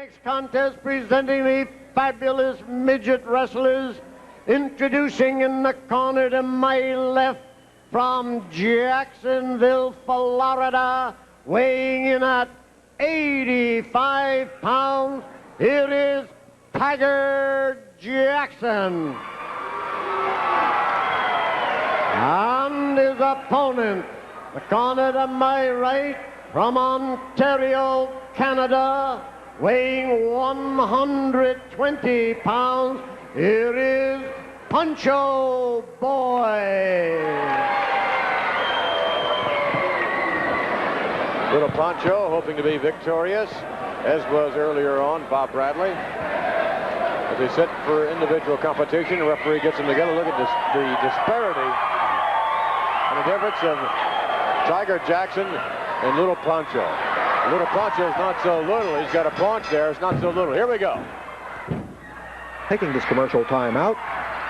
next contest, presenting the fabulous midget wrestlers, introducing in the corner to my left from Jacksonville, Florida, weighing in at 85 pounds, here is Tiger Jackson. And his opponent, the corner to my right, from Ontario, Canada, weighing 120 pounds, here is Pancho Boy. Little Pancho hoping to be victorious, as was earlier on Bob Bradley. As they sit for individual competition, the referee gets them together. Look at this, the disparity and the difference of Tiger Jackson and Little Pancho. Little Pancho is not so little. He's got a paunch there. It's not so little. Here we go. Taking this commercial time out,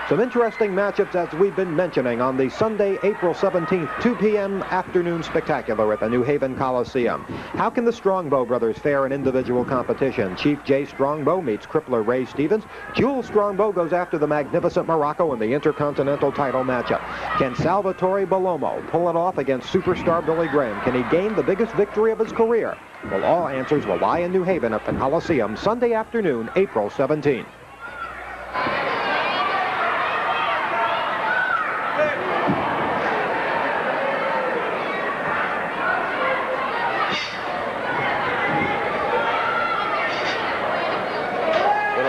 some interesting matchups as we've been mentioning on the Sunday, April 17th, 2 p.m. afternoon spectacular at the New Haven Coliseum. How can the Strongbow brothers fare in individual competition? Chief Jay Strongbow meets crippler Ray Stevens. Jules Strongbow goes after the magnificent Morocco in the Intercontinental title matchup. Can Salvatore Bellomo pull it off against superstar Billy Graham? Can he gain the biggest victory of his career? Well, all answers will lie in New Haven at the Coliseum Sunday afternoon, April 17th.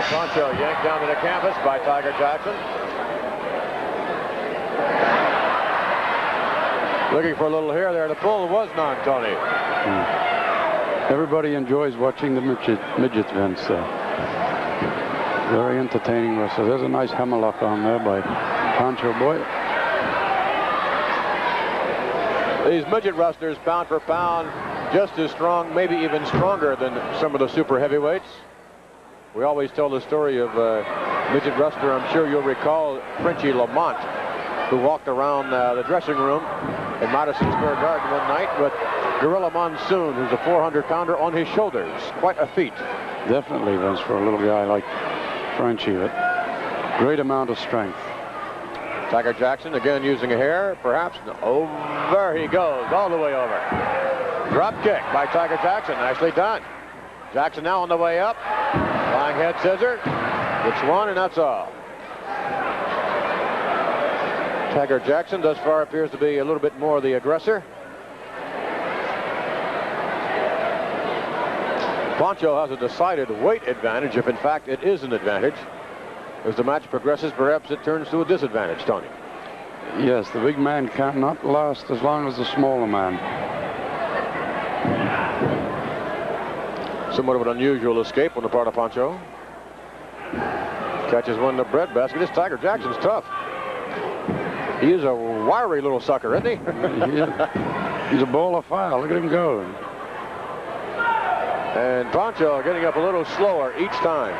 Pancho yanked down to the canvas by Tiger Jackson. Looking for a little hair there. The pull was none, Tony. Everybody enjoys watching the midget events. Very entertaining wrestler. There's a nice hammerlock on there by Pancho Boy. These midget wrestlers, pound for pound, just as strong, maybe even stronger than some of the super heavyweights. We always tell the story of midget wrestler, I'm sure you'll recall, Frenchie Lamont, who walked around the dressing room in Madison Square Garden one night with Gorilla Monsoon, who's a 400-pounder on his shoulders. Quite a feat. Definitely, Vince, for a little guy like Frenchie. Great amount of strength. Tiger Jackson again using a hair, perhaps. Over he goes, all the way over. Drop kick by Tiger Jackson. Nicely done. Jackson now on the way up. Flying head scissor. Gets one, and that's all. Tiger Jackson thus far appears to be a little bit more the aggressor. Pancho has a decided weight advantage, if in fact it is an advantage. As the match progresses, perhaps it turns to a disadvantage, Tony. Yes, the big man cannot last as long as the smaller man. Somewhat of an unusual escape on the part of Pancho. Catches one in the breadbasket. This Tiger Jackson's tough. He is a wiry little sucker, isn't he? He's a ball of fire. Look at him go. And Pancho getting up a little slower each time.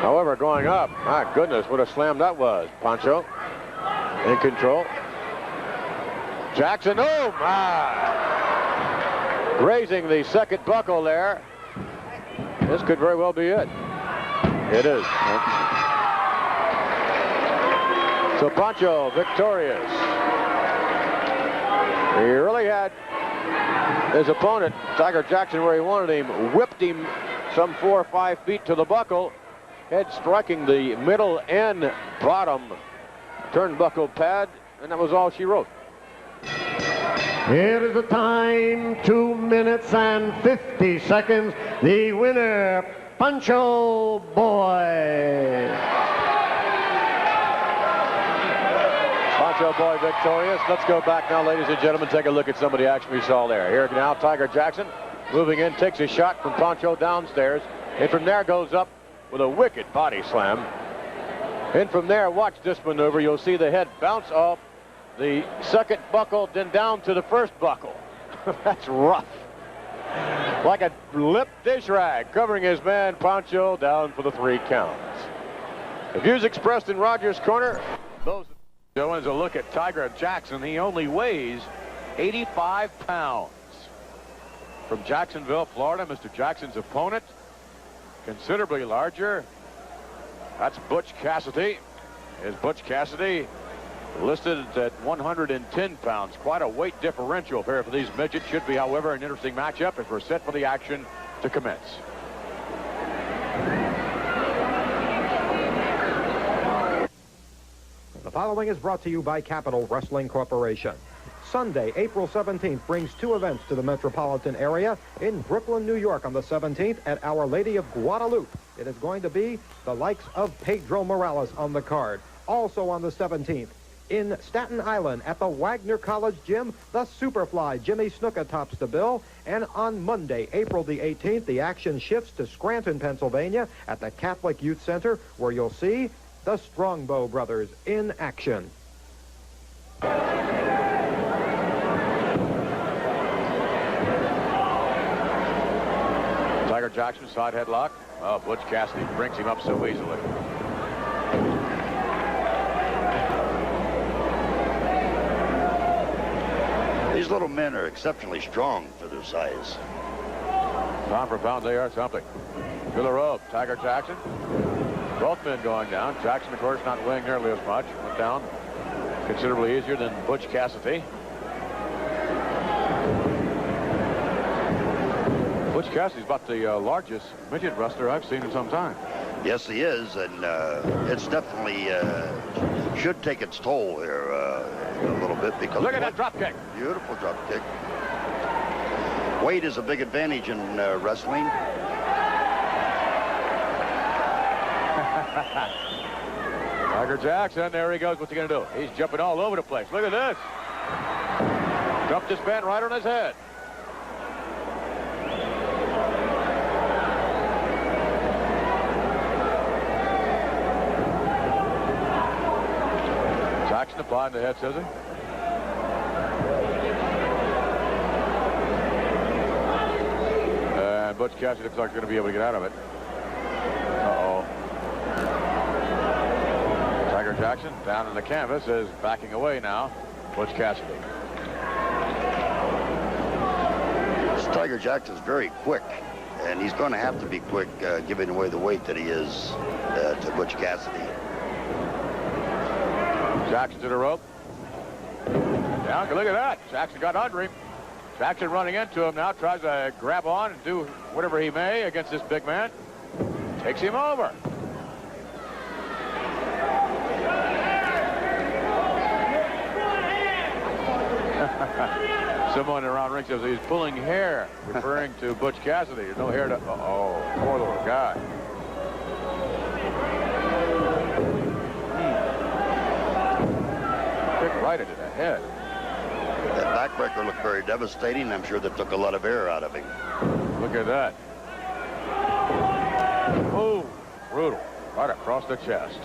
However, going up, my goodness, what a slam that was. Pancho in control. Jackson, oh my! Grazing the second buckle there. This could very well be it. It is. So Pancho victorious. He really had his opponent, Tiger Jackson, where he wanted him, whipped him some 4 or 5 feet to the buckle, head striking the middle and bottom turnbuckle pad, and that was all she wrote. Here is the time, 2 minutes and 50 seconds. The winner, Pancho Boy. Pancho Boy victorious. Let's go back now, ladies and gentlemen, take a look at some of the action we saw there. Here now, Tiger Jackson moving in, takes a shot from Pancho downstairs, and from there goes up with a wicked body slam. And from there, watch this maneuver. You'll see the head bounce off the second buckle, then down to the first buckle. That's rough. Like a lip dish rag, covering his man Pancho down for the 3 counts. The views expressed in Rogers Corner. Those. As a look at Tiger Jackson, he only weighs 85 pounds. from Jacksonville, Florida. Mr. Jackson's opponent, considerably larger. That's Butch Cassidy. Is Butch Cassidy listed at 110 pounds. Quite a weight differential here for these midgets. Should be, however, an interesting matchup as we're set for the action to commence. The following is brought to you by Capital Wrestling Corporation. Sunday, April 17th, brings two events to the metropolitan area. In Brooklyn, New York on the 17th at Our Lady of Guadalupe. It is going to be the likes of Pedro Morales on the card. Also on the 17th, in Staten Island at the Wagner College Gym, the Superfly Jimmy Snuka tops the bill. And on Monday, April the 18th, the action shifts to Scranton, Pennsylvania at the Catholic Youth Center, where you'll see the Strongbow Brothers in action. Tiger Jackson, side headlock. Oh, Butch Cassidy brings him up so easily. These little men are exceptionally strong for their size. Pound for pound, they are something. To the rope, Tiger Jackson. Both men going down. Jackson, of course, not weighing nearly as much. Went down considerably easier than Butch Cassidy. Butch Cassidy's about the largest midget wrestler I've seen in some time. Yes, he is, and it's definitely should take its toll here a little bit because look at that drop kick. Beautiful drop kick. Weight is a big advantage in wrestling. Tiger Jackson, there he goes. What's he going to do? He's jumping all over the place. Look at this. Dumped this man right on his head. Jackson applying the head scissor. And Butch Cassidy looks like he's going to be able to get out of it. Uh-oh. Tiger Jackson down in the canvas is backing away now. Butch Cassidy. Tiger Jackson's very quick, and he's going to have to be quick giving away the weight that he is to Butch Cassidy. Jackson to the rope. Down, look at that. Jackson got under him. Jackson running into him now, tries to grab on and do whatever he may against this big man. Takes him over. Someone around ring says he's pulling hair, referring to Butch Cassidy. There's no hair to... Uh-oh, poor little guy. Kick right into the head. That backbreaker looked very devastating. I'm sure that took a lot of air out of him. Look at that. Oh, brutal. Right across the chest.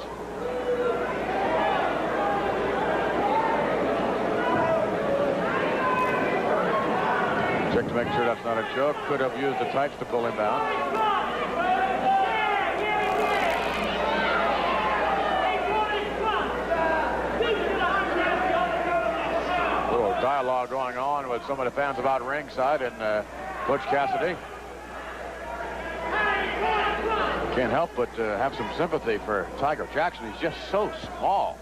Check to make sure that's not a choke. Could have used the tights to pull him down. A little dialogue going on with some of the fans about ringside and Butch Cassidy. Can't help but have some sympathy for Tiger Jackson. He's just so small.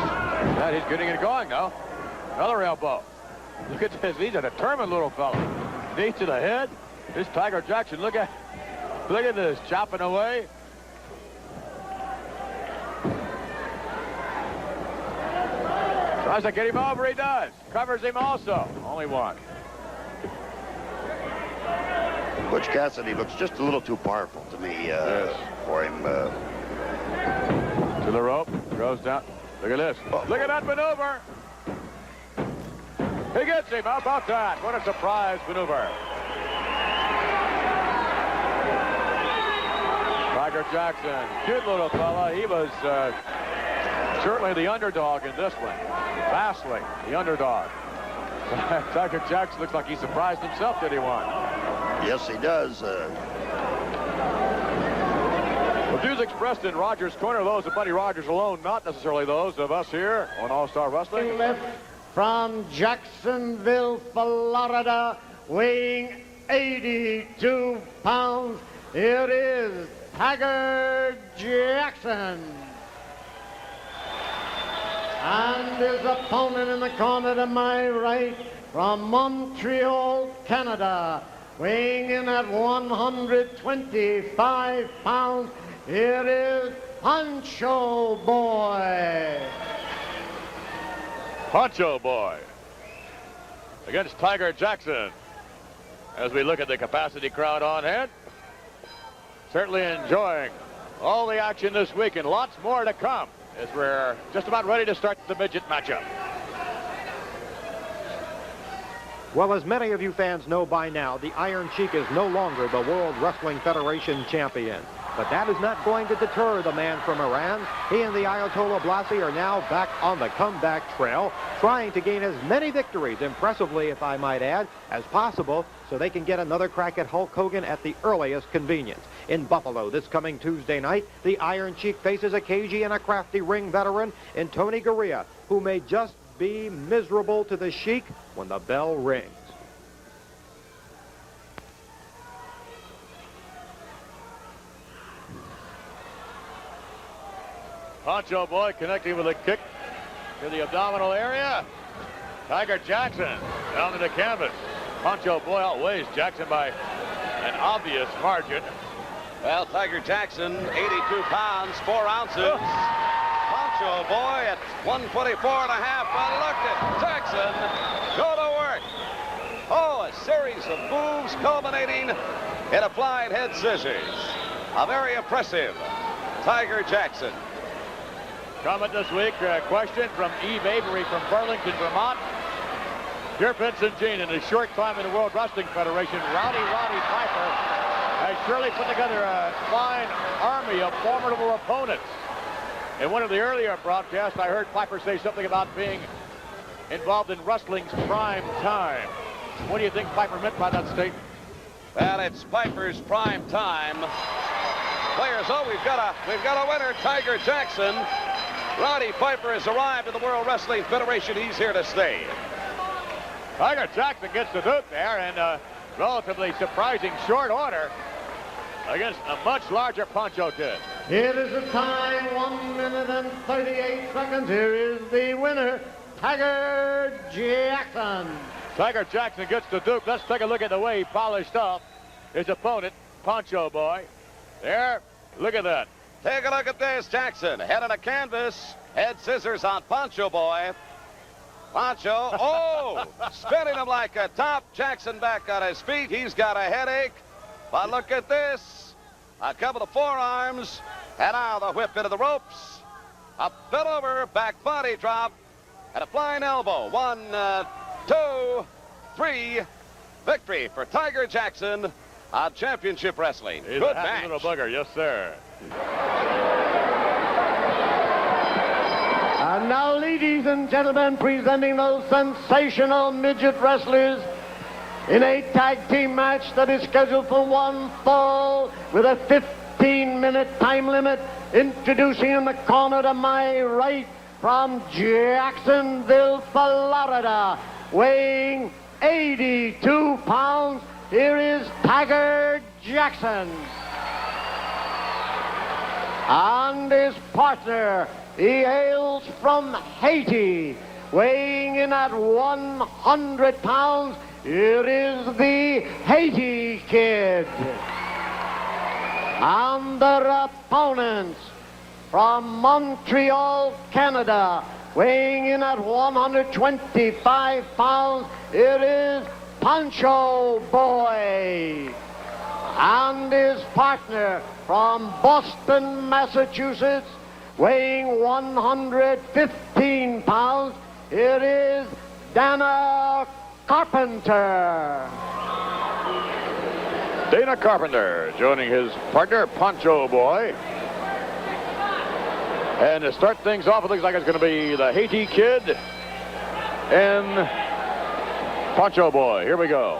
Yeah, he's getting it going now. Another elbow. Look at this. He's a determined little fella. Knee to the head. This Tiger Jackson. Look at this, chopping away. Tries to get him over. He does. Covers him also. Only one. Butch Cassidy looks just a little too powerful to me for him. To the rope. Goes down. Look at this. Oh. Look at that maneuver. He gets him. How about that? What a surprise maneuver. Tiger Jackson, cute little fella. He was certainly the underdog in this one. Vastly the underdog. Tiger Jackson looks like he surprised himself that he won. Yes, he does. The views expressed in Rogers' Corner, those of Buddy Rogers alone, not necessarily those of us here on All-Star Wrestling. Left from Jacksonville, Florida, weighing 82 pounds, it is Tiger Jackson. And his opponent in the corner to my right, from Montreal, Canada, weighing in at 125 pounds, it is Pancho Boy. Pancho Boy against Tiger Jackson. As we look at the capacity crowd on hand, certainly enjoying all the action this week and lots more to come as we're just about ready to start the midget matchup. Well, as many of you fans know by now, the Iron Sheik is no longer the World Wrestling Federation champion. But that is not going to deter the man from Iran. He and the Ayatollah Blasi are now back on the comeback trail, trying to gain as many victories, impressively, if I might add, as possible, so they can get another crack at Hulk Hogan at the earliest convenience. In Buffalo this coming Tuesday night, the Iron Sheik faces a cagey and a crafty ring veteran in Tony Garea, who may just be miserable to the Sheik when the bell rings. Pancho Boy connecting with a kick to the abdominal area. Tiger Jackson down to the canvas. Pancho Boy outweighs Jackson by an obvious margin. Well, Tiger Jackson, 82 pounds, 4 ounces. Pancho Boy at 124 and a half. But look at Jackson go to work. Oh, a series of moves culminating in applied head scissors. A very impressive Tiger Jackson. Comment this week, question from Eve Avery from Burlington, Vermont. Dear Vincent Gene, in a short time in the World Wrestling Federation, Roddy Piper has surely put together a fine army of formidable opponents. In one of the earlier broadcasts, I heard Piper say something about being involved in wrestling's prime time. What do you think Piper meant by that statement? Well, it's Piper's prime time. Players, we've got a winner, Tiger Jackson. Roddy Piper has arrived at the World Wrestling Federation. He's here to stay. Tiger Jackson gets the boot there in a relatively surprising short order against a much larger Pancho Kid. It is the time, 1 minute and 38 seconds. Here is the winner, Tiger Jackson. Tiger Jackson gets the Duke. Let's take a look at the way he polished off his opponent, Pancho Boy. There, look at that. Take a look at this, Jackson. Head on a canvas, head scissors on Pancho Boy. Pancho, spinning him like a top. Jackson back on his feet. He's got a headache. But look at this. A couple of forearms. And now the whip into the ropes. Up and over, back body drop. And a flying elbow. 1, 2, 3. Victory for Tiger Jackson on Championship Wrestling. He's Good a happy match. little bugger, yes, sir. And now, ladies and gentlemen, presenting those sensational midget wrestlers in a tag team match that is scheduled for one fall with a 15-minute time limit. Introducing in the corner to my right from Jacksonville, Florida, weighing 82 pounds, here is Tiger Jackson. And his partner, he hails from Haiti, weighing in at 100 pounds. It is the Haiti Kid. And their opponents from Montreal, Canada, weighing in at 125 pounds. It is Pancho Boy. And his partner from Boston, Massachusetts, weighing 115 pounds, it is Dana Carpenter. Dana Carpenter joining his partner, Pancho Boy. And to start things off, it looks like it's going to be the Haiti Kid and Pancho Boy. Here we go.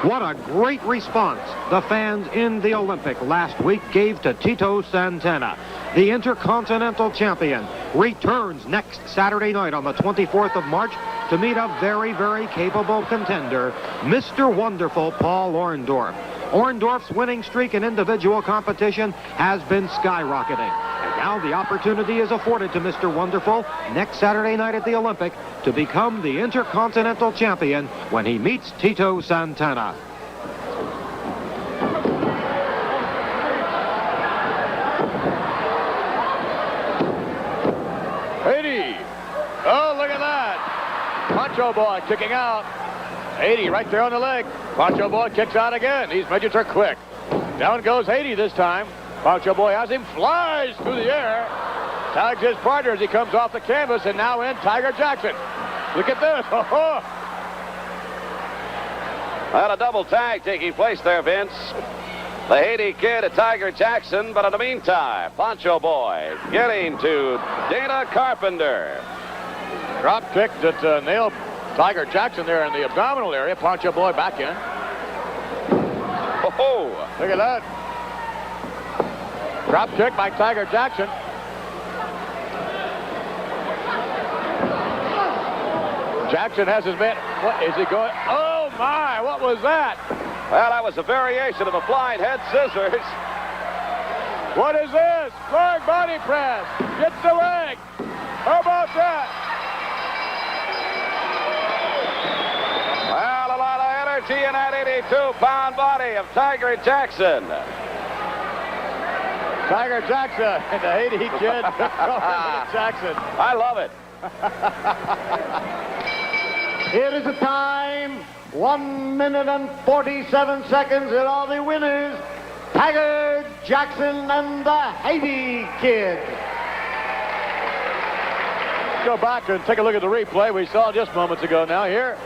What a great response the fans in the Olympic last week gave to Tito Santana. The Intercontinental Champion returns next Saturday night on the 24th of March to meet a very, very capable contender, Mr. Wonderful Paul Orndorff. Orndorff's winning streak in individual competition has been skyrocketing. And now the opportunity is afforded to Mr. Wonderful next Saturday night at the Olympic to become the Intercontinental Champion when he meets Tito Santana. Haiti. Oh, look at that. Pancho boy kicking out. Haiti right there on the leg. Pancho boy kicks out again. These midgets are quick. Down goes Haiti this time. Pancho boy has him, flies through the air. Tags his partner as he comes off the canvas, and now in Tiger Jackson. Look at this. Had a double tag taking place there, Vince. The Haiti Kid at Tiger Jackson, but in the meantime, Pancho boy getting to Dana Carpenter. Drop kick that nailed Tiger Jackson there in the abdominal area. Pancho boy back in. Oh, look at that. Drop kick by Tiger Jackson. Jackson has his man. What is he going? Oh my, what was that? Well, that was a variation of a flying head scissors. What is this? Flying body press. Gets the leg. How about that? Well, a lot of energy in that 82-pound body of Tiger Jackson. Tiger Jackson and the Haiti Kid. Jackson. I love it. It is a time, 1 minute and 47 seconds, and all the winners, Tiger Jackson and the Haiti Kid. Go back and take a look at the replay we saw just moments ago now here.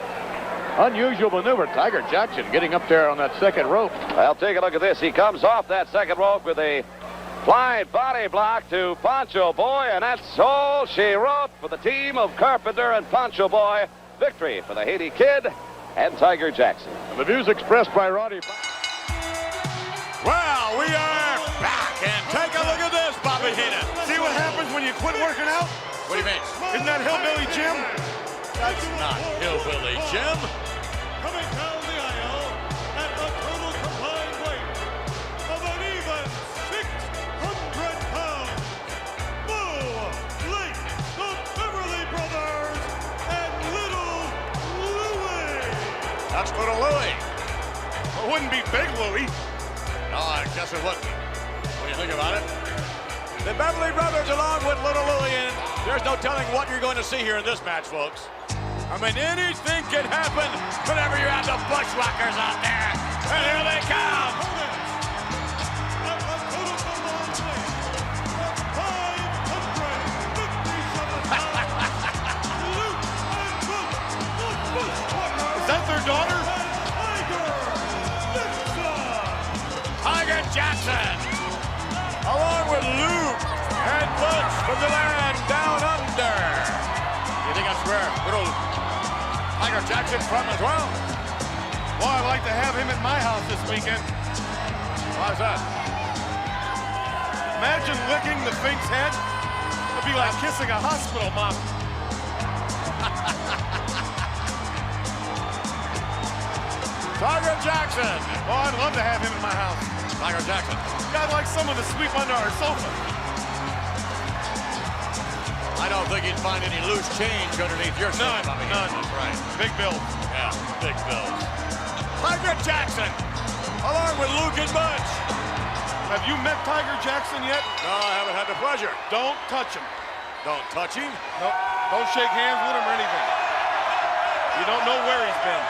Unusual maneuver. Tiger Jackson getting up there on that second rope. Well, take a look at this. He comes off that second rope with a flying body block to Pancho boy, and that's all she wrote for the team of Carpenter and Pancho boy. Victory for the Haiti Kid and Tiger Jackson. And the views expressed by Roddy. Well, we are back, and take a look at this, Bobby Heenan. See what happens when you quit working out? What do you mean? Isn't that Hillbilly Jim? That's not Hillbilly Jim. Coming down the aisle at a total combined weight of an even 600 pounds. Louie, the Beverly Brothers, and little Louie. That's little Louie. It wouldn't be big Louie. No, I guess it wouldn't. When you think about it. The Beverly Brothers along with little Louie, and there's no telling what you're going to see here in this match, folks. I mean, anything can happen whenever you have the Bushwhackers out there. And here they come. Is that their daughter? Tiger Jackson, along with Luke and Butch from the land down under. You think that's where little Tiger Jackson's from as well? Well, I'd like to have him at my house this weekend. Why's that? Imagine licking the Fink's head. It'd be like kissing a hospital mom. Tiger Jackson. Oh, I'd love to have him in my house. Tiger Jackson. I'd like someone to sweep under our sofa. I don't think you'd find any loose change underneath your sofa. None. That's right. Big bills. Yeah, big bills. Tiger Jackson, along with Luke and Butch. Have you met Tiger Jackson yet? No, I haven't had the pleasure. Don't touch him. Don't touch him? No. Don't shake hands with him or anything. You don't know where he's been.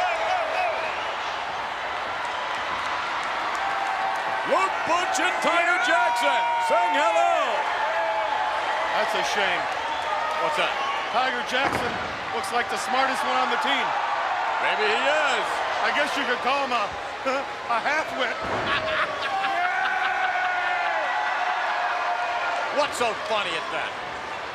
Luke, Butch, and Tiger Jackson saying hello. That's a shame. What's that? Tiger Jackson looks like the smartest one on the team. Maybe he is. I guess you could call him a half-wit. What's so funny at that?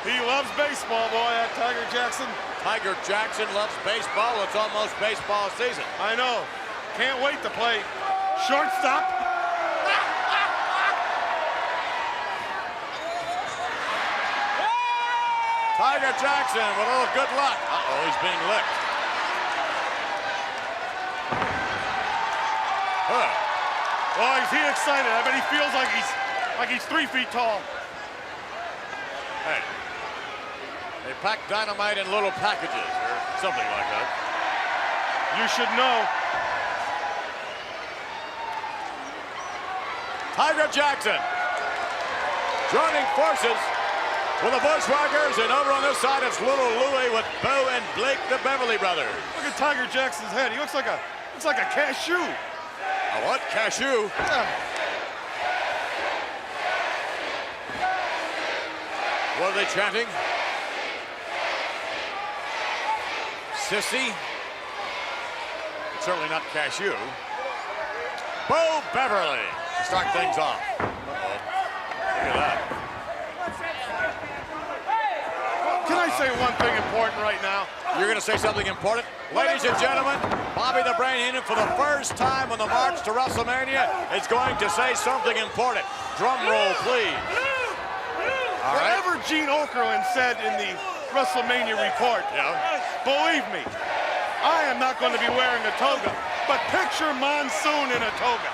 He loves baseball, boy, that Tiger Jackson. Tiger Jackson loves baseball. It's almost baseball season. I know. Can't wait to play shortstop. Tiger Jackson with a little good luck. Uh-oh, he's being licked. Oh, is he excited? I bet he feels like he's 3 feet tall. Hey, they pack dynamite in little packages or something like that. You should know. Tiger Jackson joining forces with the Bushwhackers, and over on this side it's little Louie with Bo and Blake, the Beverly brothers. Look at Tiger Jackson's head. He looks like a cashew. A what? Cashew? Yeah. What are they chanting? Sissy? It's certainly not cashew. Bo Beverly to start things off. Uh-oh. Look at that. Can I say one thing important right now? You're going to say something important? Ladies and gentlemen, Bobby the Brain Heenan, for the first time on the march to WrestleMania, is going to say something important. Drum roll, please. All right. Whatever Gene Okerlund said in the WrestleMania report, believe me, I am not going to be wearing a toga, but picture Monsoon in a toga.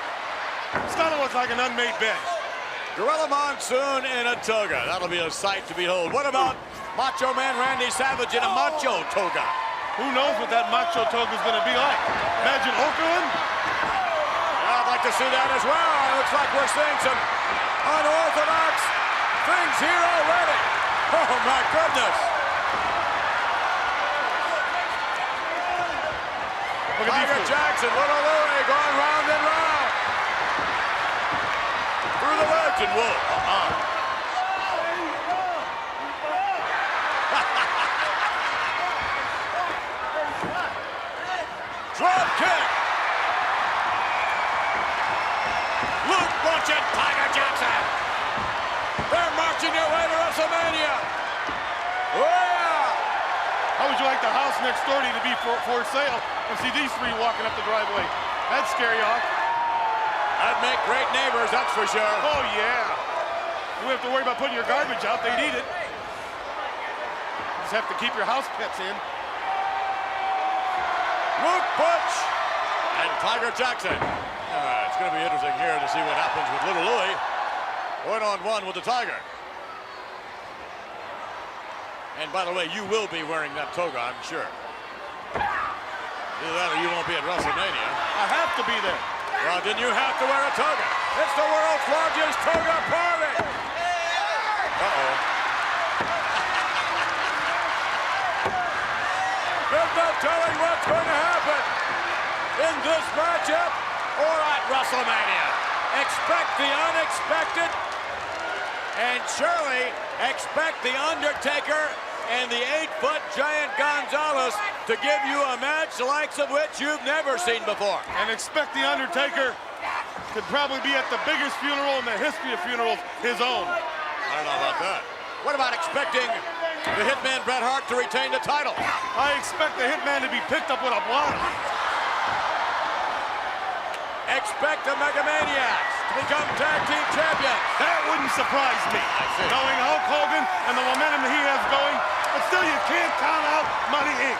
Starting looks like an unmade bed. Gorilla Monsoon in a toga. That'll be a sight to behold. What about Macho Man Randy Savage in a Macho toga? Who knows what that Macho toga is going to be like? Imagine Okerlund. Yeah, I'd like to see that as well. It looks like we're seeing some unorthodox things here already. Oh, my goodness. Look at Tiger Jackson, little Louie going round and round. Through the wedge and wool. Drop kick. Luke Butch and Tiger Jackson. They're marching their way to WrestleMania. Oh, yeah. How would you like the house next door to you to be for sale and see these 3 walking up the driveway? That'd scare you off. That'd make great neighbors, that's for sure. Oh, yeah. You wouldn't have to worry about putting your garbage out. They'd eat it. Just have to keep your house pets in. Luke Butch and Tiger Jackson. It's going to be interesting here to see what happens with little Louie. 1-on-1 with the Tiger. And by the way, you will be wearing that toga, I'm sure. Either that or you won't be at WrestleMania. I have to be there. Well, then you have to wear a toga. It's the world's largest toga party. Uh-oh. There's no telling what's going to happen in this matchup or at WrestleMania. Expect the unexpected, and surely expect the Undertaker and the 8-foot giant Gonzalez to give you a match the likes of which you've never seen before. And expect the Undertaker could probably be at the biggest funeral in the history of funerals, his own. I don't know about that. What about expecting the Hitman Bret Hart to retain the title? I expect the Hitman to be picked up with a blotter. Expect the Megamaniacs to become tag team champions. That wouldn't surprise me. Knowing Hulk Hogan and the momentum he has going, but still you can't count out Money Inc.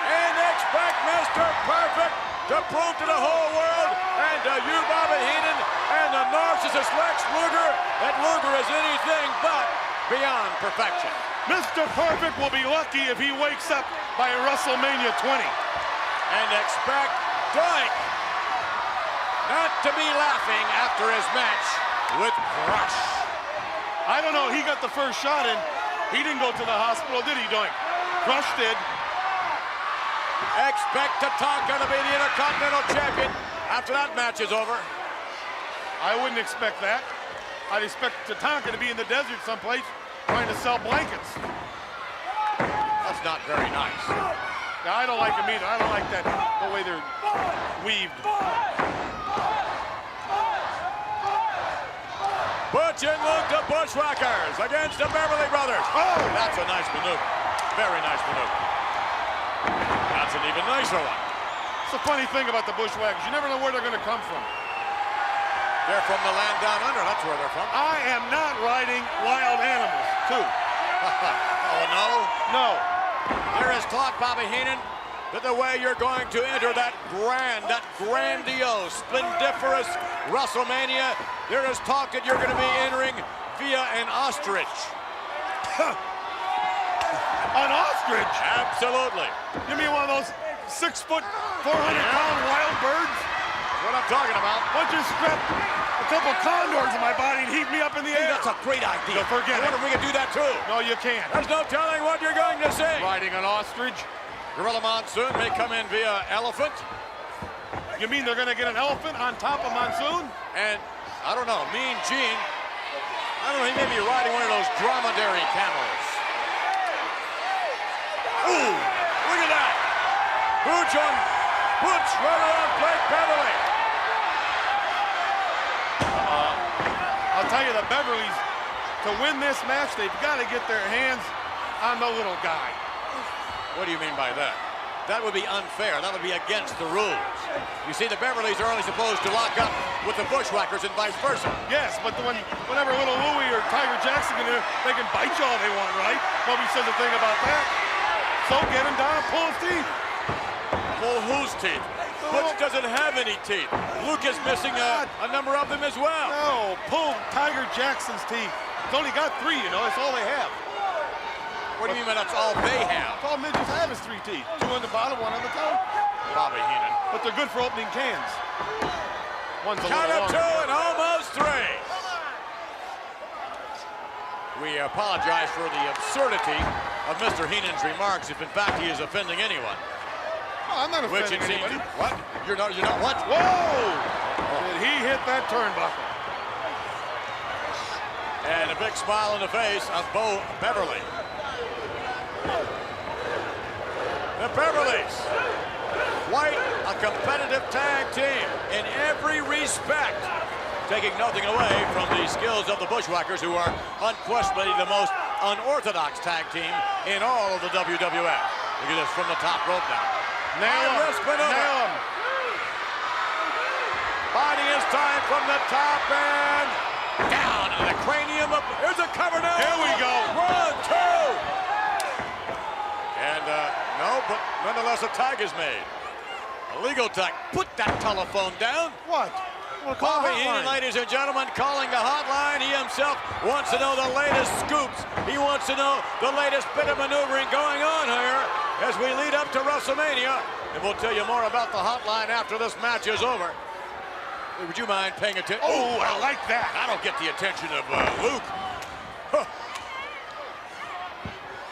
And expect Mr. Perfect to prove to the whole world and to you, Bobby Heenan, and the narcissist Lex Luger that Luger is anything but beyond perfection. Mr. Perfect will be lucky if he wakes up by WrestleMania 20. And expect Doink not to be laughing after his match with Crush. I don't know, he got the first shot in. He didn't go to the hospital, did he, Doink? Crush did. Expect Tatanka to be the Intercontinental Champion after that match is over. I wouldn't expect that. I'd expect Tatanka to be in the desert someplace trying to sell blankets. That's not very nice. Now, I don't like them either. I don't like that, the way they're weaved. Butch and Luke, the Bushwhackers against the Beverly brothers. Oh, that's a nice maneuver. Very nice maneuver. That's an even nicer one. It's a funny thing about the Bushwhackers. You never know where they're going to come from. They're from the land down under. That's where they're from. I am not riding wild animals, too. Oh, no? No. There is talk, Bobby Heenan, that the way you're going to enter that grandiose, splendiferous WrestleMania, there is talk that you're going to be entering via an ostrich. An ostrich? Absolutely. You mean one of those 6 foot, 400-pound wild birds? That's what I'm talking about. Why don't you strap a couple condors in my body and heat me up in the air? That's a great idea. So forget I it. wonder if we can do that too. No, you can't. There's no telling what you're going to see. Riding an ostrich? Gorilla Monsoon may come in via elephant. You mean they're going to get an elephant on top of Monsoon? And, I don't know, Mean Gene, I don't know, he may be riding one of those dromedary camels. Ooh, look at that. Butch right around Blake Beverly. I'll tell you, the Beverlys, to win this match, they've got to get their hands on the little guy. What do you mean by that? That would be unfair. That would be against the rules. You see, the Beverlys are only supposed to lock up with the Bushwhackers and vice versa. Yes, but whenever little Louie or Tiger Jackson get in, they can bite you all they want, right? Nobody says a thing about that. So get him down, pull his teeth. Pull whose teeth? Butch doesn't have any teeth. Luke is missing a number of them as well. No, pull Tiger Jackson's teeth. He's only got 3, you know, that's all they have. What do you mean by that's all they have? That's all midgets have is 3 teeth. 2 on the bottom, 1 on the top. Bobby Heenan. But they're good for opening cans. One's a Count little of 2 and almost 3. We apologize for the absurdity of Mr. Heenan's remarks if in fact he is offending anyone. Oh, I'm not offending anybody. What? You're not what? Whoa! Did he hit that turnbuckle? And a big smile on the face of Bo Beverly. The Beverlys, quite a competitive tag team in every respect, taking nothing away from the skills of the Bushwhackers, who are unquestionably the most unorthodox tag team in all of the WWF. Look at this from the top rope now. Nail him. Biding his time from the top and down into the cranium. Here's a cover now. Here we go. 1, 2. And no, but nonetheless a tag is made. A legal tag. Put that telephone down. What? Bobby Heenan, ladies and gentlemen, calling the hotline. He himself wants to know the latest scoops. He wants to know the latest bit of maneuvering going on here as we lead up to WrestleMania. And we'll tell you more about the hotline after this match is over. Would you mind paying attention? Oh, I like that. That'll get the attention of Luke. Huh.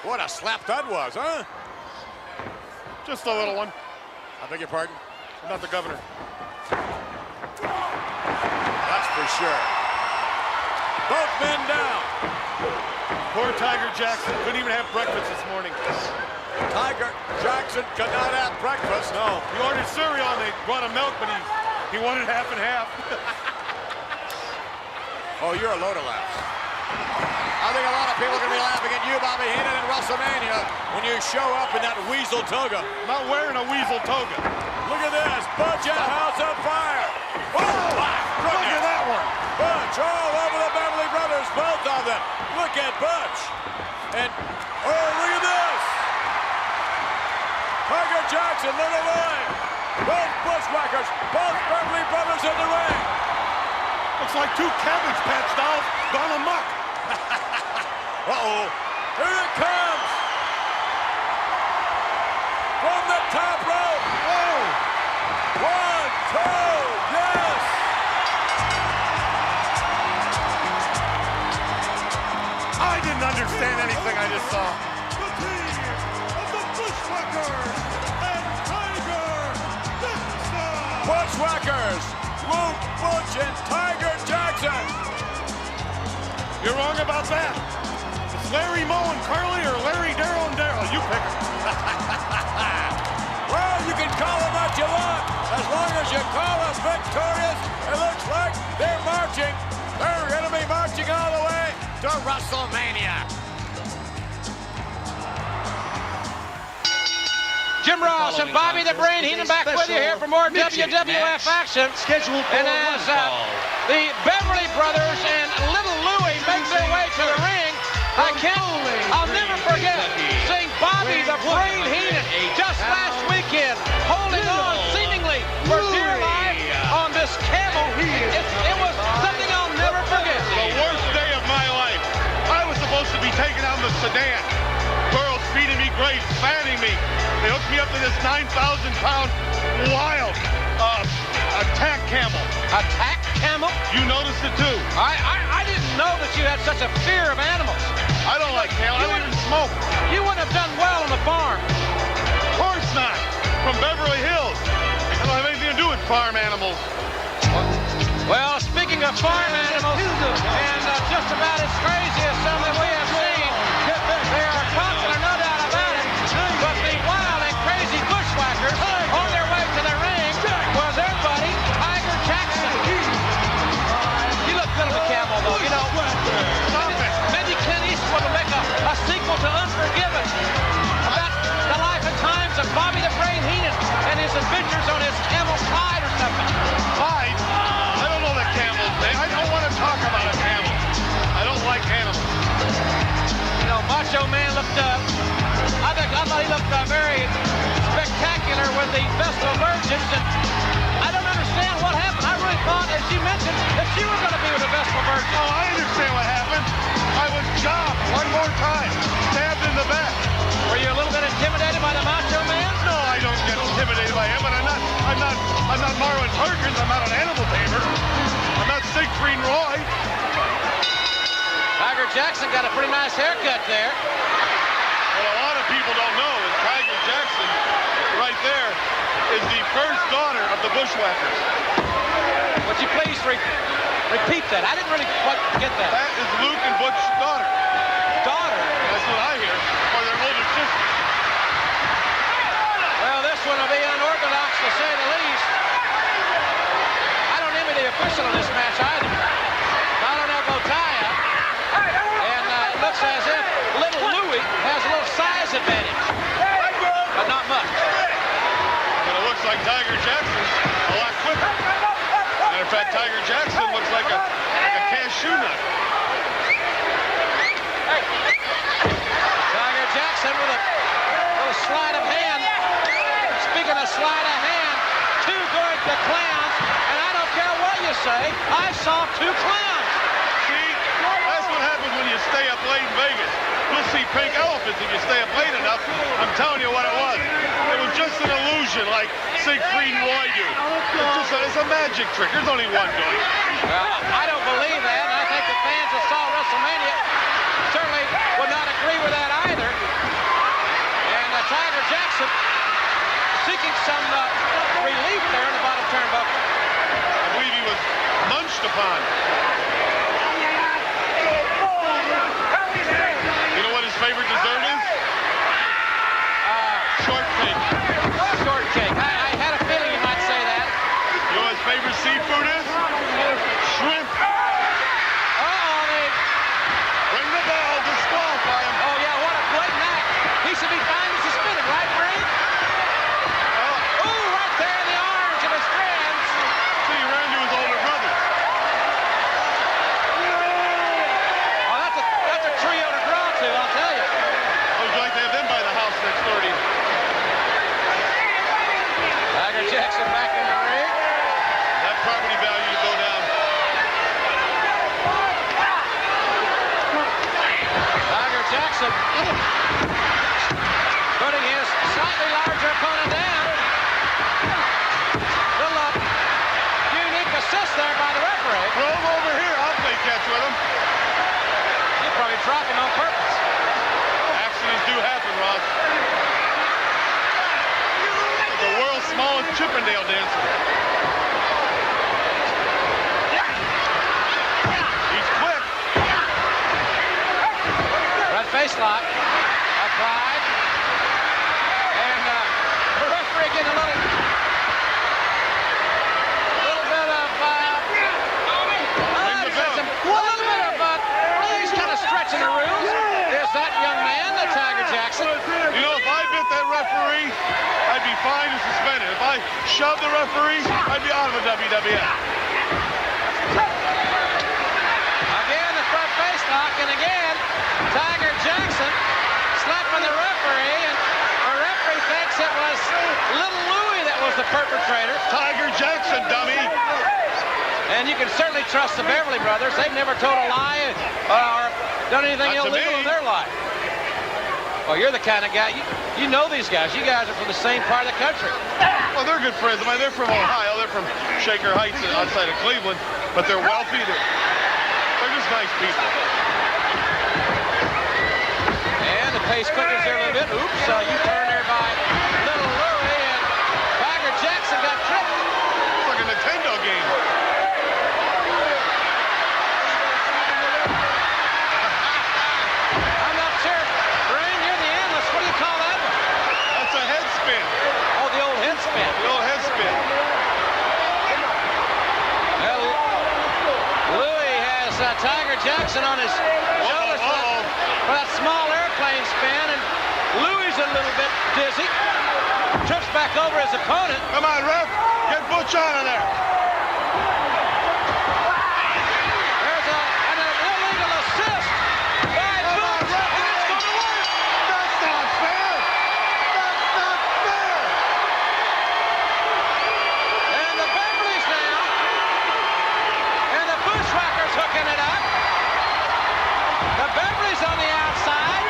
What a slap that was, huh? Just a little one. I beg your pardon? I'm not the governor. That's for sure. Both men down. Poor Tiger Jackson couldn't even have breakfast this morning. Tiger Jackson could not have breakfast. No, he ordered cereal and they brought him milk, but he wanted half and half. Oh, you're a load of laughs. I think a lot of people are going to be laughing at you, Bobby Heenan, in WrestleMania when you show up in that weasel toga. I'm not wearing a weasel toga. Look at this. Butch at House of Fire. Oh, my goodness. Look at that one. Butch all over the Beverly Brothers, both of them. Look at Butch. And, oh, look at this. Tiger Jackson, Little Louie. Both Bushwhackers, both Beverly Brothers in the ring. Looks like 2 Cabbage Patch dolls gone amok. Uh-oh. Here it comes. From the top rope. Whoa. 1, 2, yes. I didn't understand anything I just saw. The team of the Bushwhackers and Tiger Jackson. Bushwhackers, Luke, Butch, and Tiger Jackson. You're wrong about that. It's Larry Moe and Carly or Larry Darryl and Darryl. You pick it. Well, you can call them what you want. As long as you call them victorious, it looks like they're marching. They're going to be marching all the way to WrestleMania. Jim Ross and Bobby the Brain Heenan back with you here for more WWF action. And as the Beverly brothers and little Louie make their way to the ring, I'll never forget seeing Bobby the Brain Heenan just last weekend holding on seemingly for dear life on this camel. It was something I'll never forget. The worst day of my life. I was supposed to be taken out in the sedan. Girls feeding me grapes, fanning me. They hooked me up to this 9,000-pound wild attack camel. Attack camel? You noticed it too. I didn't know that you had such a fear of animals. I don't like camels. I don't even smoke. You wouldn't have done well on the farm. Of course not. From Beverly Hills. I don't have anything to do with farm animals. Well, speaking of farm animals, and just about as crazy as some that we have seen, they are popular, no doubt about it. But the wild and crazy Bushwhackers on their way to the ring was their buddy, Tiger Jackson. He looked good on the camel, though. You know, maybe Clint Eastwood will make a sequel to Unforgiven about the life and times of Bobby the Brain Heenan and his adventures on his camel Clyde or something. Clyde? I don't know the camel thing. I don't want to talk about a camel. I don't like animals. You know, Macho Man looked, I thought he looked very spectacular with the Vestal Virgins, and I don't understand what happened. I really thought, as you mentioned, that you were going to be with the Vestal Virgins. Oh, I understand what happened. I was jobbed one more time, stabbed in the back. Were you a little bit intimidated by the Macho Man? No, I don't get intimidated by him, but I'm not Marlon Perkins. I'm not an animal tamer. I'm not Siegfried Roy. Tiger Jackson got a pretty nice haircut there. What a lot of people don't know is Tiger Jackson, right there, is the first daughter of the Bushwhackers. Would you please repeat that? I didn't really quite get that. That is Luke and Butch's daughter. Daughter? That's what I hear. Or their older sister. Well, this one will be unorthodox, to say the least. I don't envy the official in this match either. Not on Botaya. And it looks as if little Louie has a little size advantage. But not much. But it looks like Tiger Jackson's a lot quicker. Matter of fact, Tiger Jackson looks like a cashew nut. Tiger Jackson with a little sleight of hand. Speaking of sleight of hand, two good to clowns, and I don't care what you say, I saw two clowns. See, that's what happens when you stay up late in Vegas. You'll see pink elephants if you stay up late enough. I'm telling you what it was. It was just an illusion like Siegfried and Roy do. It's a magic trick. There's only one doing it. Well, I don't believe that, and I think the fans that saw WrestleMania certainly would not agree with that either. And Tiger Jackson seeking some relief there in the bottom turnbuckle. I believe he was munched upon. You know what his favorite dessert is? Shortcake. Shortcake. I had a feeling you might say that. You know what his favorite seafood is? Shrimp. Ring the bell, disqualify him. Oh, yeah, what a blatant act. He should be fined and suspended, right, Brain? Ooh, right there in the arms of his friends. See, he ran to his older brother. Oh, that's a trio to draw to, I'll tell you. I would like to have them by the house next door to you. Tiger Jackson back in the ring. That property value to go down. Tiger Jackson putting his slightly larger opponent down. Little unique assist there by the referee. Throw him over here. I'll play catch with him. He probably dropped him on purpose. Accidents do happen, Ross. Like the world's smallest Chippendale dancer. He's quick. Red face lock. Applied. And the referee getting a little bit of he's kind of stretching the rules. There's that young man, the Tiger Jackson. You know, if I bit that referee, be fined and suspended. If I shoved the referee, I'd be out of the WWF. Again, the front face lock, and again, Tiger Jackson slapping the referee, and the referee thinks it was little Louie that was the perpetrator. Tiger Jackson, dummy. And you can certainly trust the Beverly brothers. They've never told a lie or done anything Not to illegal me. in their life. Well, you're the kind of guy, you know these guys. You guys are from the same part of the country. Well, they're good friends. I mean, they're from Ohio. They're from Shaker Heights outside of Cleveland, but they're wealthy. They're just nice people. And the pace quickens there a little bit. Oops, you turn there by little Louie, and Tiger Jackson got tripped. It's like a Nintendo game. I'm not sure. Brain, you're the analyst. What do you call that one? That's a head spin. Oh, the old head spin. The old head spin. Well, Louie has Tiger Jackson on his shoulders for that small airplane spin, and Louie's a little bit dizzy. Trips back over his opponent. Come on, ref. Get Butch out of there. There's an illegal assist by Butch, and it's going to work. That's not fair. That's not fair. And the Beverly's now, and the Bushwhackers hooking it up. The Beverly's on the outside,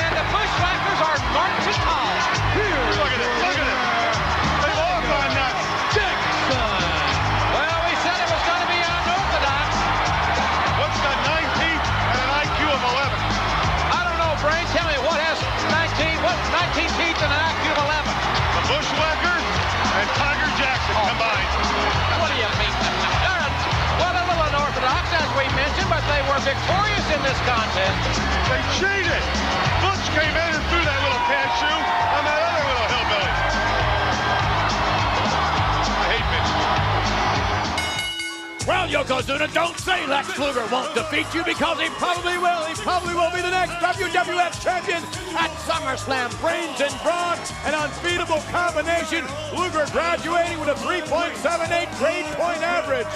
and the Bushwhackers are marching on. Look at it. Look at it. They've all gone nuts. Well, we said it was going to be unorthodox. Butch got 9 teeth and an IQ of 11. I don't know, Brain. Tell me what has 19 teeth and an IQ of 11? The Bushwhackers and Tiger Jackson combined. What do you mean? Well, a little unorthodox, as we mentioned, but they were victorious in this contest. They cheated. Butch came in and threw that little cashew on that other little hillbilly. I hate Midget. Well, Yokozuna, don't say Lex Luger won't defeat you, because he probably will. He probably will be the next WWF champion at SummerSlam. Brains and brawn, an unbeatable combination. Luger graduating with a 3.78 grade point average.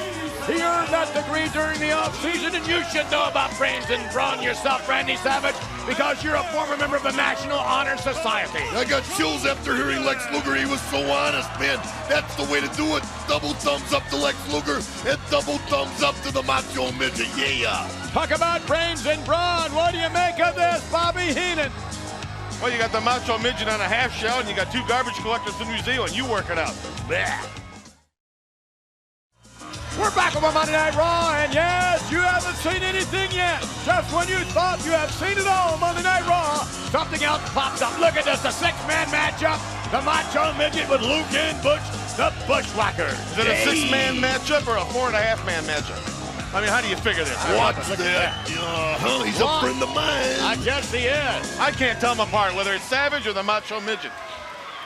He earned that degree during the offseason, and you should know about brains and brawn yourself, Randy Savage, because you're a former member of the National Honor Society. I got chills after hearing Lex Luger. He was so honest, man. That's the way to do it. Double thumbs up to Lex Luger and double thumbs up to the Macho Midget. Yeah. Talk about brains and brawn. What do you make of this, Bobby Heenan? Well, you got the Macho Midget on a half shell, and you got 2 garbage collectors in New Zealand. You work it out. Blech. We're back with Monday Night Raw, and yes, you haven't seen anything yet. Just when you thought you have seen it all, Monday Night Raw, something else pops up. Look at this, a 6-man matchup. The Macho Midget with Luke and Butch, the Bushwhackers. Is it a 6-man matchup or a 4.5-man matchup? I mean, how do you figure this? Watch that. He's a friend of mine. I guess he is. I can't tell them apart, whether it's Savage or the Macho Midget.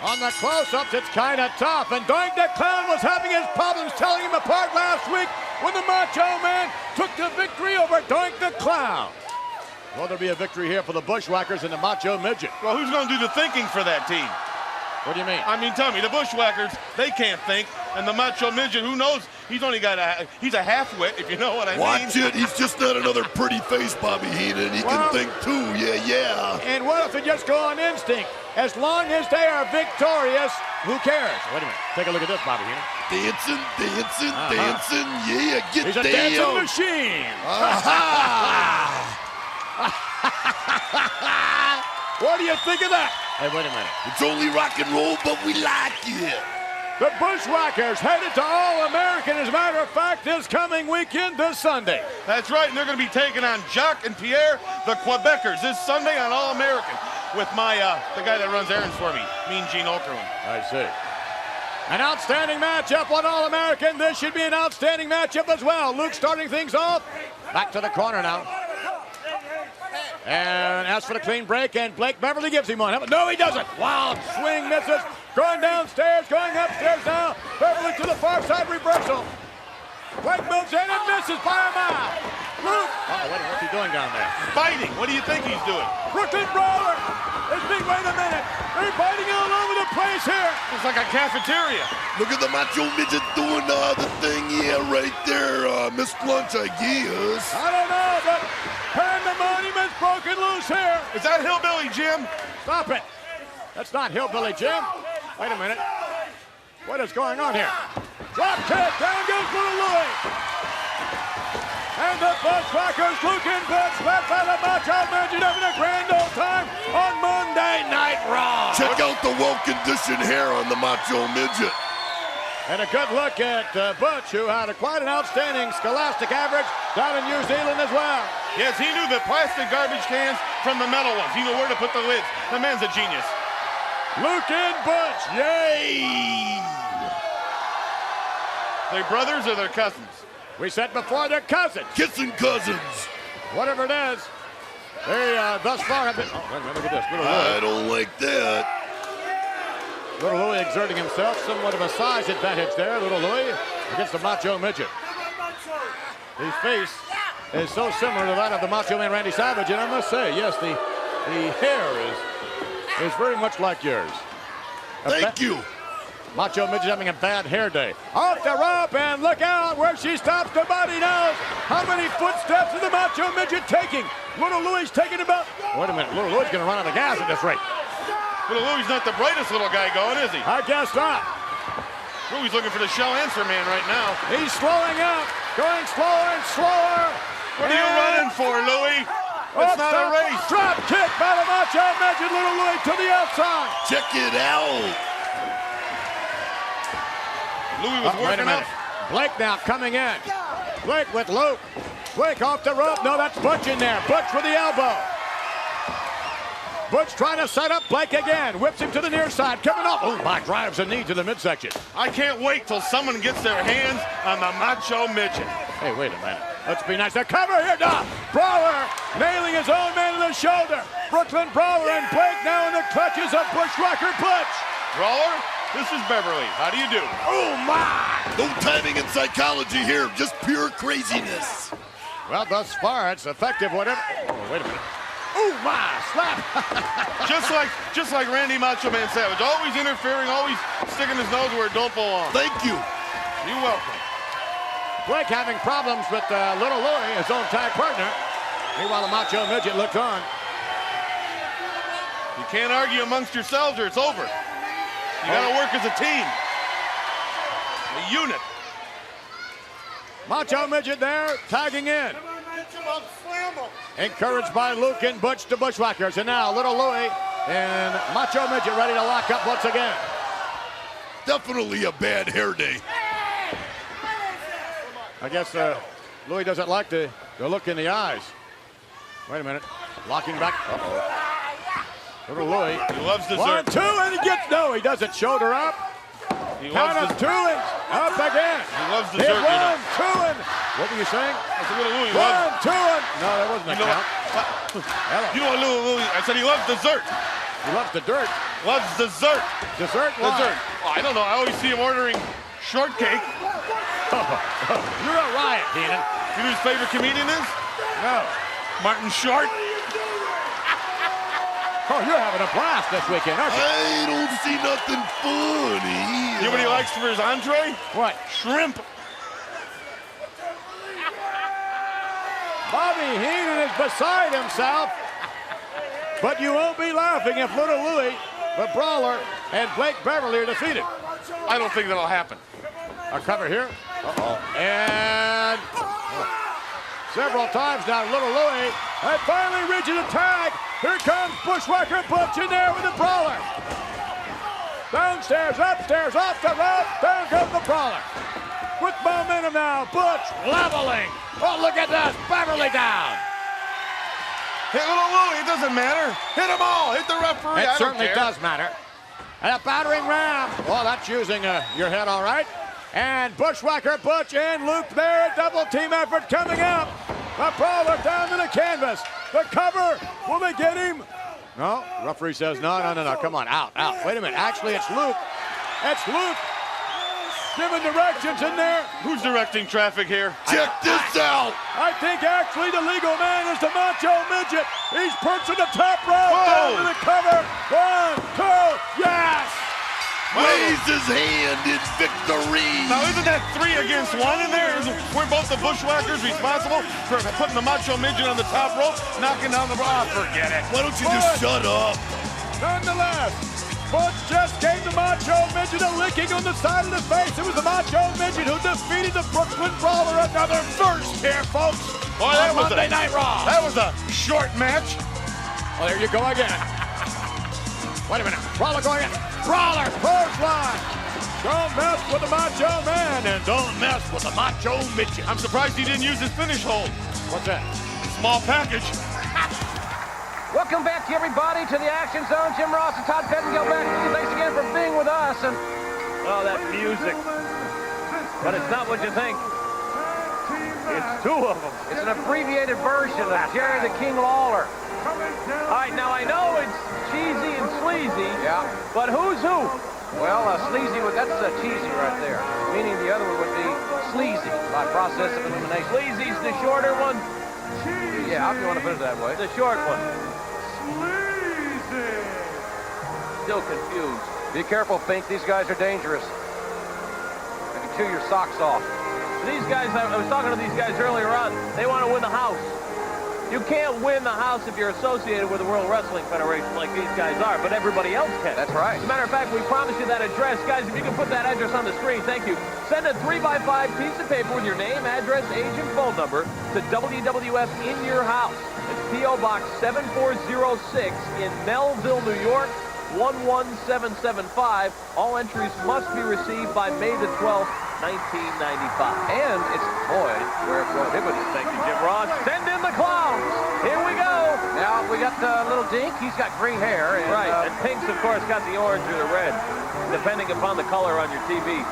On the close-ups, it's kind of tough, and Dink the Clown was having his problems telling him apart last week when the Macho Man took the victory over Dink the Clown. Will there be a victory here for the Bushwhackers and the Macho Midget? Well, who's going to do the thinking for that team? What do you mean? I mean, tell me, the Bushwhackers, they can't think, and the Macho Midget, who knows? He's only got he's a half-wit, if you know what I mean. Watch it. He's just not another pretty face, Bobby Heenan. He can think too. Yeah. And what if they just go on instinct? As long as they are victorious, who cares? Wait a minute. Take a look at this, Bobby Heenan. Dancing. Yeah, get He's a down. dancing machine. What do you think of that? Hey, wait a minute. It's only rock and roll, but we like it. The Bushwhackers headed to All-American, as a matter of fact, this coming weekend, this Sunday. That's right, and they're going to be taking on Jacques and Pierre, the Quebecers, this Sunday on All-American with my, the guy that runs errands for me, Mean Gene Okerlund. I see. An outstanding matchup on All-American. This should be an outstanding matchup as well. Luke starting things off. Back to the corner now. And as for the clean break, and Blake Beverly gives him one. No, he doesn't. Wild swing, misses. Going downstairs, going upstairs now. Beverly to the far side reversal. Blake moves in and misses by a mile. Luke. What's he doing down there? Fighting. What do you think he's doing? Brooklyn Brawler. Wait a minute. They're fighting all over the place here. It's like a cafeteria. Look at the Macho Midget doing the thing, yeah, right there. Miss Lunch, I guess. I don't know, but pandemonium's broken loose here. Is that Hillbilly Jim? Stop it. That's not Hillbilly Jim. Wait a minute. What is going on here? Drop kick. Down goes little Louie. And the Bushwhackers, Luke and Butch, led by the Macho Midget, having a grand old time on Monday Night Raw. Check out the well-conditioned hair on the Macho Midget. And a good look at Butch, who had quite an outstanding scholastic average down in New Zealand as well. Yes, he knew the plastic garbage cans from the metal ones. He knew where to put the lids. The man's a genius. Luke and Butch, yay! They're brothers or they're cousins? We said before they're cousins. Kissing cousins. Whatever it is, they thus far have been. Oh, wait a minute, look at this. I don't like that. Little Louie exerting himself, somewhat of a size advantage there. Little Louie against the Macho Midget. His face is so similar to that of the Macho Man Randy Savage, and I must say, yes, the hair is very much like yours. Thank you. Macho Midget having a bad hair day. Off the rope, and look out where she stops. Nobody knows how many footsteps is the Macho Midget taking. Little Louie's taking about. Wait a minute, Little Louie's going to run out of gas at this rate. Little Louie's not the brightest little guy going, is he? I guess not. Louie's looking for the shell answer man right now. He's slowing up, going slower and slower. What are you running for, Louie? It's not a race. Drop kick by the Macho Midget. Little Louie to the outside. Check it out. Louie was working up. Blake now coming in. Blake with Luke. Blake off the rope. No, that's Butch in there. Butch with the elbow. Butch trying to set up Blake again. Whips him to the near side. Coming up. Oh, my, drives a knee to the midsection. I can't wait till someone gets their hands on the Macho Midget. Hey, wait a minute. Let's be nice. The cover here, Doc. Brawler nailing his own man in the shoulder. Brooklyn Brawler and Blake now in the clutches of Bushwhacker Butch. Brawler, this is Beverly. How do you do? Oh, my. No timing and psychology here. Just pure craziness. Well, thus far, it's effective, whatever. Oh, wait a minute. Oh, my, slap. just like Randy Macho Man Savage. Always interfering, always sticking his nose where it don't belong. Thank you. You're welcome. Blake having problems with Little Louie, his own tag partner. Meanwhile, the Macho Midget looks on. You can't argue amongst yourselves or it's over. You gotta work as a team. A unit. Macho Midget there, tagging in. Encouraged by Luke and Butch to Bushwhackers. And now Little Louie and Macho Midget ready to lock up once again. Definitely a bad hair day. I guess Louie doesn't like the look in the eyes. Wait a minute. Locking back. Uh-oh. Little Louie. He loves dessert. 1, 2, and he gets, no, he doesn't. Shoulder up. He Count loves of 2 and up again. He loves dessert. Hit 1, 2, and what were you saying? I said Little Louie 1, loves. 2, and no, that wasn't a count. You know Little Louie? I said he loves dessert. He loves the dirt. Loves dessert. Dessert? Why? Dessert. Oh, I don't know. I always see him ordering shortcake. You're a riot, Keenan. You know who his favorite comedian is? No. Martin Short. Oh, you're having a blast this weekend, aren't you? I don't see nothing funny. You know what he likes for his entree? What? Shrimp. Bobby Heenan is beside himself. But you won't be laughing if Little Louie, the Brawler, and Blake Beverly are defeated. I don't think that'll happen. A cover here. Uh-oh. And several times now, Little Louie, and finally reaches a tag. Here comes Bushwhacker Butch in there with the Brawler. Downstairs, upstairs, off the rope, down goes the Brawler. With momentum now, Butch leveling. Oh, look at this, Beverly down. Hit Little Louie, it doesn't matter. Hit them all, hit the referee. It certainly does matter. And a battering ram. Well, that's using your head all right. And Bushwhacker Butch and Luke there, a double team effort coming up. The Brawler down to the canvas. The cover, will they get him? No, referee says no, come on, out. Wait a minute, actually it's Luke. It's Luke giving directions in there. Who's directing traffic here? Check this out. I think actually the legal man is the Macho Midget. He's perched on the top rope. Down to the cover. 1, 2, yes! Raise his hand in victory. Now, isn't that 3 against 1 in there? We're both the Bushwhackers responsible for putting the Macho Midget on the top rope, knocking down the bar. Forget it. Why don't you just shut up? Nonetheless, Butch just gave the Macho Midget a licking on the side of the face. It was the Macho Midget who defeated the Brooklyn Brawler. Another first here, folks. Boy, that was Monday Night Raw. That was a short match. Well, there you go again. Wait a minute. Brawler going in. Brawler, clothesline. Don't mess with the Macho Man and don't mess with the Macho Midget. I'm surprised he didn't use his finish hold. What's that? Small package. Welcome back, everybody, to the Action Zone. Jim Ross and Todd Pettengill back with you. Thanks again for being with us. And oh, that music. But it's not what you think. It's 2 of them. It's an abbreviated version of Jerry the King Lawler. All right, now I know it's Cheasy and Sleazy. Yeah. But who's who? Well, Sleazy, that's Cheasy right there. Meaning the other one would be Sleazy by process of elimination. Sleazy's the shorter one. Yeah, if you want to put it that way. The short one. Sleazy. Still confused. Be careful, Pink. These guys are dangerous. I can chew your socks off. These guys, I was talking to these guys earlier on. They want to win the house. You can't win the house if you're associated with the World Wrestling Federation like these guys are, but everybody else can. That's right. As a matter of fact, we promised you that address. Guys, if you can put that address on the screen, thank you. Send a 3x5 piece of paper with your name, address, age, and phone number to WWF in your house. It's P.O. Box 7406 in Melville, New York, 11775. All entries must be received by May the 12th, 1995. And it's, boy, we're prohibited. Thank you, Jim Ross. Send in the clowns. Here we go. Now, we got little Dink. He's got green hair. And, right. And Pink's, of course, got the orange or the red, depending upon the color on your TV.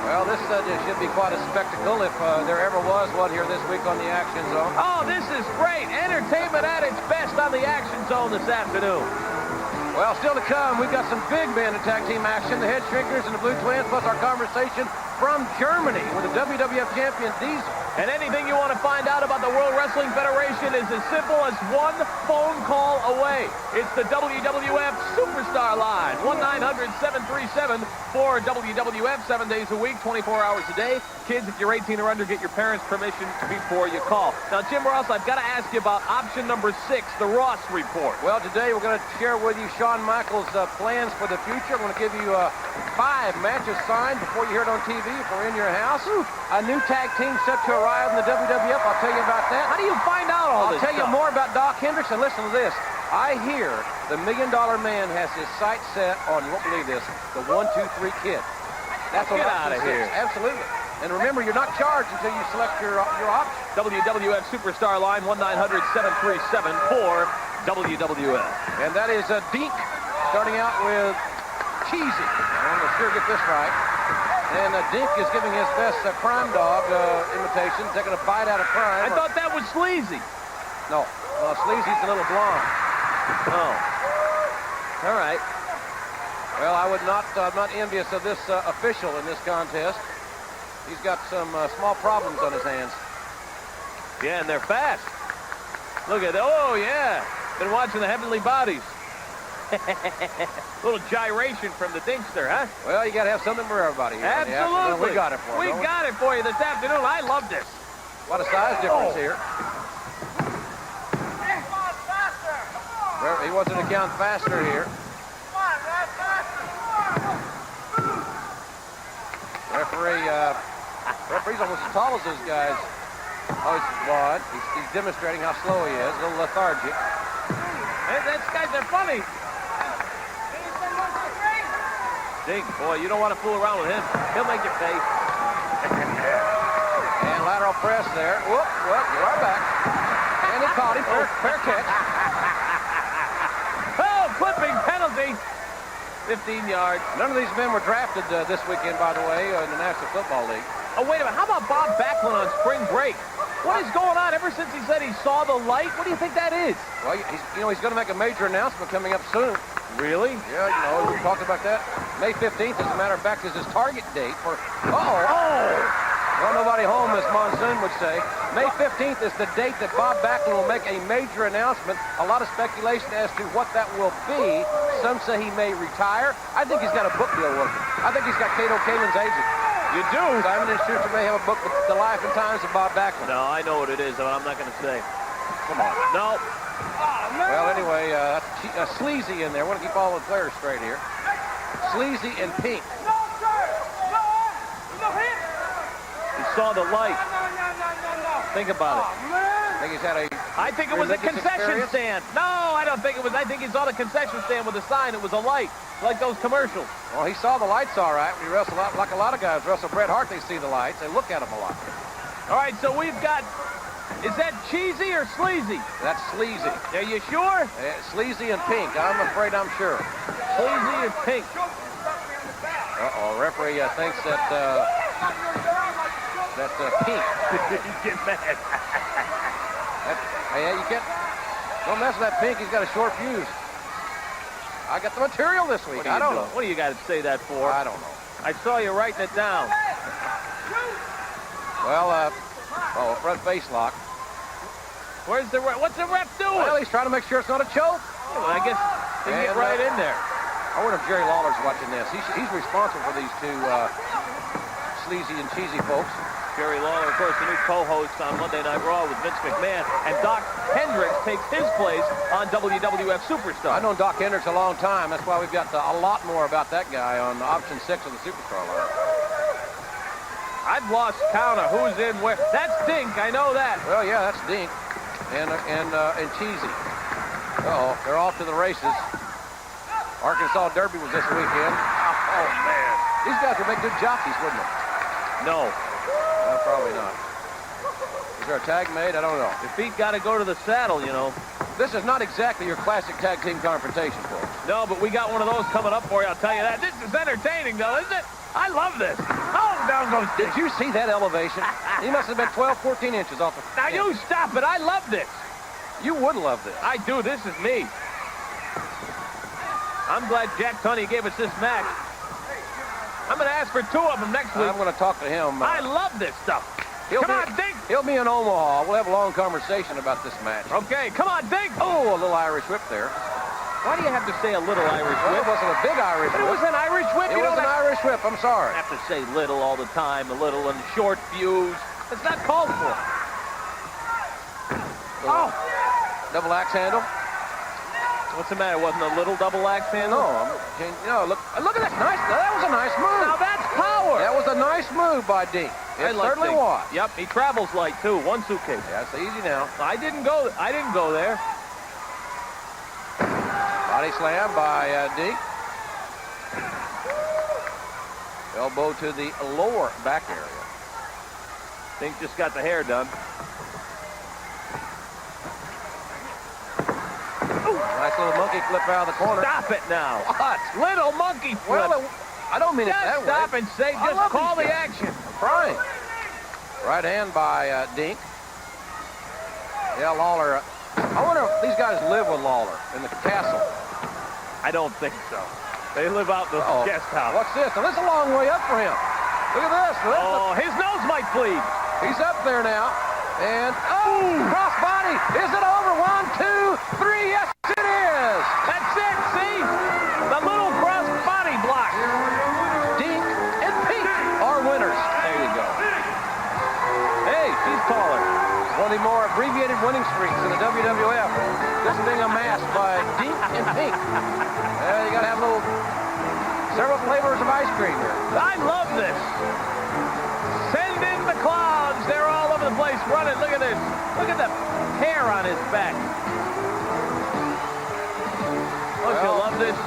Well, this should be quite a spectacle if there ever was one here this week on the Action Zone. Oh, this is great. Entertainment at its best on the Action Zone this afternoon. Well, still to come, we've got some big men in tag team action, the Head Shrinkers and the Blue Twins, plus our conversation from Germany with the WWF champion Diesel. And anything you want to find out about the World Wrestling Federation is as simple as 1 phone call away. It's the WWF Superstar Line, 1-900-737-4WWF, 7 days a week, 24 hours a day. Kids, if you're 18 or under, get your parents' permission before you call. Now, Jim Ross, I've got to ask you about option number 6, the Ross Report. Well, today we're going to share with you Shawn Michaels' plans for the future. I'm going to give you 5 matches signed before you hear it on TV if we're in your house. A new tag team set to arrive in the WWF. I'll tell you about that. How do you find out all this? I'll tell you more about Doc Hendrickson. Listen to this. I hear the $1 Million Man has his sights set on, you won't believe this, the 1, 2, 3 Kid. That's what. Get out of here. Absolutely. And remember, you're not charged until you select your option. WWF Superstar Line, 1-900-737-4WWF. And that is Dink, starting out with Cheasy. I'm going to sure get this right. And Dink is giving his best Crime Dog imitation, taking a bite out of Crime. I thought that was Sleazy. No. Sleazy's a little blonde. Oh. All right. Well, I'm not envious of this official in this contest. He's got some small problems on his hands. Yeah, and they're fast. Look at that. Oh, yeah. Been watching the Heavenly Bodies. Little gyration from the Dinkster, huh? Well, you got to have something for everybody here. Absolutely. We got it for you. We got it for you this afternoon. I love this. What a size difference here. Well, he wants to count faster here. Referee's almost as tall as those guys. Oh, he's wide. He's demonstrating how slow he is. A little lethargic. Hey, those guys are funny. Dink, boy, you don't want to fool around with him. He'll make you pay. And lateral press there. Whoop, you are back. And he caught him. Fair catch. Oh, clipping penalty. 15 yards. None of these men were drafted this weekend, by the way, in the National Football League. Oh, wait a minute. How about Bob Backlund on spring break? What is going on? Ever since he said he saw the light, what do you think that is? Well, he's going to make a major announcement coming up soon. Really? Yeah, we talked about that. May 15th, as a matter of fact, is his target date for... Well, nobody home, as Monsoon would say. May 15th is the date that Bob Backlund will make a major announcement. A lot of speculation as to what that will be. Some say he may retire. I think he's got a book deal working. I think he's got Cato Kalin's agent. You do? Simon & Schuster may have a book with the life and times of Bob Backlund. No, I know what it is, but I'm not going to say. Come on. No. Well, anyway, Sleazy in there. I want to keep all the players straight here. Sleazy and Pink. He saw the light. Think about it. I think it was a concession stand. No, I don't think it was. I think he saw the concession stand with a sign. It was a light, like those commercials. Well, he saw the lights all right. When he wrestled like a lot of guys wrestle Bret Hart, they see the lights. They look at them a lot. All right, so we've got... Is that Cheasy or Sleazy? That's Sleazy. Are you sure? Sleazy and Pink. I'm afraid I'm sure. Sleazy and Pink. Uh-oh, referee thinks that Pink. Get mad. Hey, you can't... Don't mess with that Pink. He's got a short fuse. I got the material this week. I don't know. What do you got to say that for? I don't know. I saw you writing it down. Well, front face lock. What's the ref doing? Well, he's trying to make sure it's not a choke. Well, I guess they get right in there. I wonder if Jerry Lawler's watching this. He's responsible for these two Sleazy and Cheasy folks. Jerry Lawler, of course, the new co-host on Monday Night Raw with Vince McMahon. And Doc Hendricks takes his place on WWF Superstar. I've known Doc Hendricks a long time. That's why we've got a lot more about that guy on option 6 of the Superstar line. I've lost count of who's in where. That's Dink, I know that. Well, yeah, that's Dink and Cheasy. Uh-oh, they're off to the races. Arkansas Derby was this weekend. Oh, man. These guys would make good jockeys, wouldn't they? No. Probably not. Is there a tag made? I don't know. The feet got to go to the saddle, you know. This is not exactly your classic tag team confrontation, folks. No, but we got one of those coming up for you, I'll tell you that. This is entertaining, though, isn't it? I love this. Oh, down goes Dink. Did you see that elevation? He must have been 12, 14 inches off the... Now, you stop it. I love this. You would love this. I do. This is me. I'm glad Jack Tunney gave us this match. I'm going to ask for 2 of them next week. I'm going to talk to him. I love this stuff. Come on, Dink. He'll be in Omaha. We'll have a long conversation about this match. Okay, come on, Dink. Oh, a little Irish whip there. Why do you have to say a little Irish whip? It wasn't a big Irish whip. It was an Irish whip. It was an Irish whip. I'm sorry. I have to say little all the time, a little and short fuse. It's not called for. Oh. Double axe handle. What's the matter? Wasn't a little double axe handle? No, look at that. Nice. That was a nice move. Now that's power. That was a nice move by Dink. It certainly was. Yep, he travels light too. 1 suitcase. Yeah, it's easy now. I didn't go there. Body slam by Dink. Elbow to the lower back area. Dink just got the hair done. Nice little monkey flip out of the corner. Stop it now. What? Little monkey flip. Well, I don't mean it that way. Stop and say, just call the action. I'm trying. Right hand by Dink. Yeah, Lawler. I wonder if these guys live with Lawler in the castle. I don't think so. They live out in the guest house. What's this? Now, this is a long way up for him. Look at this. His nose might bleed. He's up there now. And, cross body. Is it over? 1, 2, 3. Yes, it is. That's it. See? The little cross body block. Dink and Pink are winners. There you go. Hey, she's taller. One of the more abbreviated winning streaks in the WWF. This being amassed by Dink and Pink. You got to have several flavors of ice cream here. I love this. Send in the clouds. They're all over the place running. Look at this. Look at the hair on his back. Don't you love this?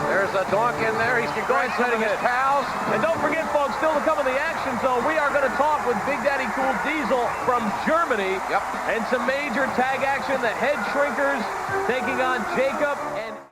There's a Doink in there. He's congratulating his pals. And don't forget, folks, still to come in the action zone, we are going to talk with Big Daddy Cool Diesel from Germany. Yep. And some major tag action. The Head Shrinkers taking on Jacob